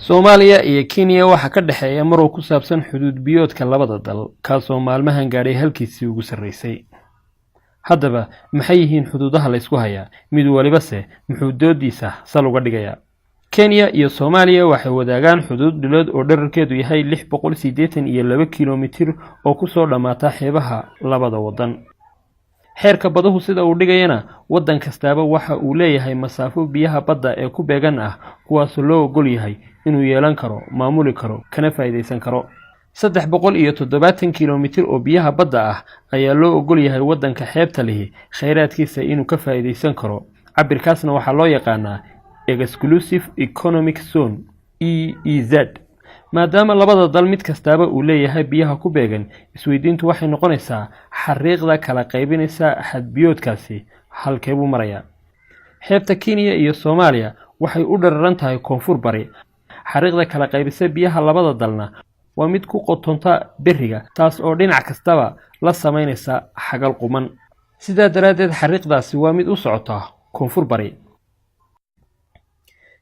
Soomaaliya iyo Kenya waxa ka dhaxeeya maroo ku saabsan xuduud biyoodka labada dal kaasoo maalmahan gaadhay halkiisii ugu sarreysay. Haddaba maxay yihiin xuduudaha la isku hayaa mid waliba muxuu doodiisa sal uga dhigayaa? Kenya iyo Soomaaliya waxay wadaagaan xuduud dhuleed oo dhererkeedu yahay 682 kiiloomitir oo ku soo dhamaata xeebaha labada wadan. Xeerka badahu sida uu dhigayana wadan kastaaba waxa uu leeyahay masaafo biyaha badda ee ku beegan ah kuwaas loo ogol yahay inuu yeelan karo, maamuli karo, kana faa'iideysan karo. 370 kiiloomitir oo biyaha badda ah ayaa loo ogol yahay wadanka xeebta leh kheyraadkiisa inuu ka faa'iideysan karo. Cabirkaasna waxa loo yaqaanaa Exclusive Economic Zone EEZ. maadaama labada dal mid kastaaba uu leeyahay biyaha ku beegan, isweydiintu waxay noqonaysaa xariiqda kala qaybinaysa xadbiyoodkaasi halkee buu marayaa. Xeebta Kenya iyo Soomaaliya waxay u dhararan tahay koonfur bari. Xariiqda kala qaybisa biyaha labada dalna waa mid ku qotonta beriga, taas oo dhinac kastaba la sameynaysa xagal quman. Sidaa daraadeed xariiqdaasi waa mid u socota koonfur bari.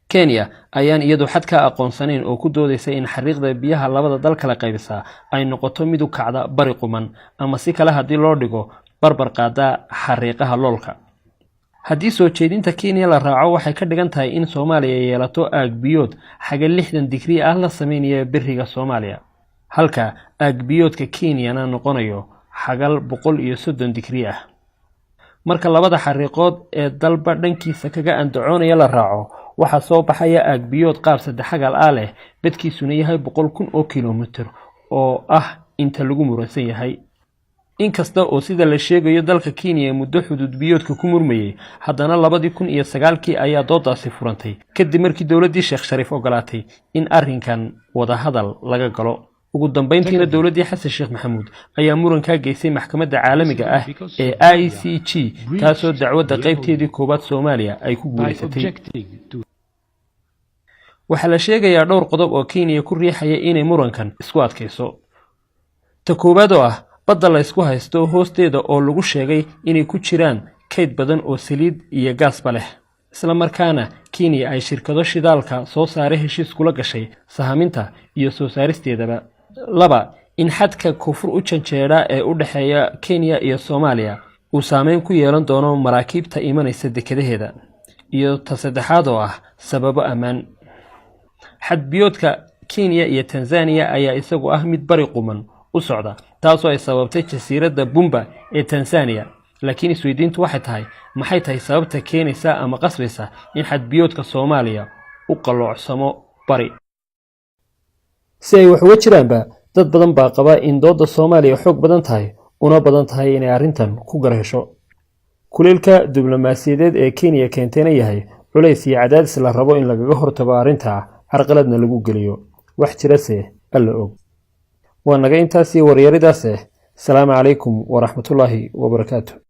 Kenya ayaan iyadu xad ka aqoonsanayn oo ku doodaysa in xariiqda biyaha labada dal kala qaybisa ay noqoto mid u kacda bari quman, ama si kale haddii loo dhigo barbar qaada xariiqaha loolka. haddii soo jeedinta Kenya la raaco waxay ka dhigan tahay in Soomaaliya yeelato aag biyood xaga 60 digrii ah la sameynaya beriga Soomaaliya, halka aag biyoodka Kenyana noqonayo xagal 130 digrii ah. marka labada xariiqood ee dalba dhankiisa kaga andacoonaya la raaco waxa soo baxaya aag biyood qaab saddexagal ah leh, badkiisuna yahay 100,000 oo kiiloomitir oo ah inta lagu muransan yahay. inkasta oo sida la sheegayo dalka Kenya muddo xuduud biyoodka ku murmayay, haddana 2009 ayaa doodaasi furantay kadib markii dawladdii Sheekh Shariif ogolaatay in arrinkan wada hadal laga galo. ugu dambeyntiina dawladdii Xasan Sheekh Maxamuud ayaa muran ka geysay maxkamadda caalamiga ah ee ICJ, taasoo dacwadda qaybteedii koobaad Soomaaliya ay ku guuleysatay. waxaa la sheegayaa dhowr qodob oo Kenya ku riixaya inay murankan isku adkayso. ta koobaad oo ah badda la isku haysto hoosteeda oo lagu sheegay inay ku jiraan kayd badan oo saliid iyo gaasba leh, isla markaana Kenya ay shirkado shidaalka soo saaray heshiis kula gashay sahaminta iyo soo saaristeedaba. laba, in xadka koonfur u janjeera ee u dhaxeeya Kenya iyo Soomaaliya uu saameyn ku yeelan doono maraakiibta imanaysa dekedaheeda. iyo ta saddexaad oo ah sababo ammaan. xadbiyoodka Kenya iyo Tanzania ayaa isagu ah mid bari quman u socda, taasoo ay sababtay jasiiradda Bumba ee Tanzania. laakiin isweydiintu waxay tahay maxay tahay sababta keenaysa ama qasbaysa in xadbiyoodka Soomaaliya u qaloocsamo bari. si ay wax uga jiraanba dad badan baa qaba in doodda Soomaaliya xoog badan tahay, una badan tahay inay arrintan ku garhesho. kuleelka diblomaasiyadeed ee Kenya keentayna yahay culays iyo cadaadis la rabo in lagaga hortago arrinta, carqaladna lagu geliyo. wax jirase alla og. waa naga intaasi waryaridaas. salaamu calaykum waraxmatullaahi wabarakaatuh.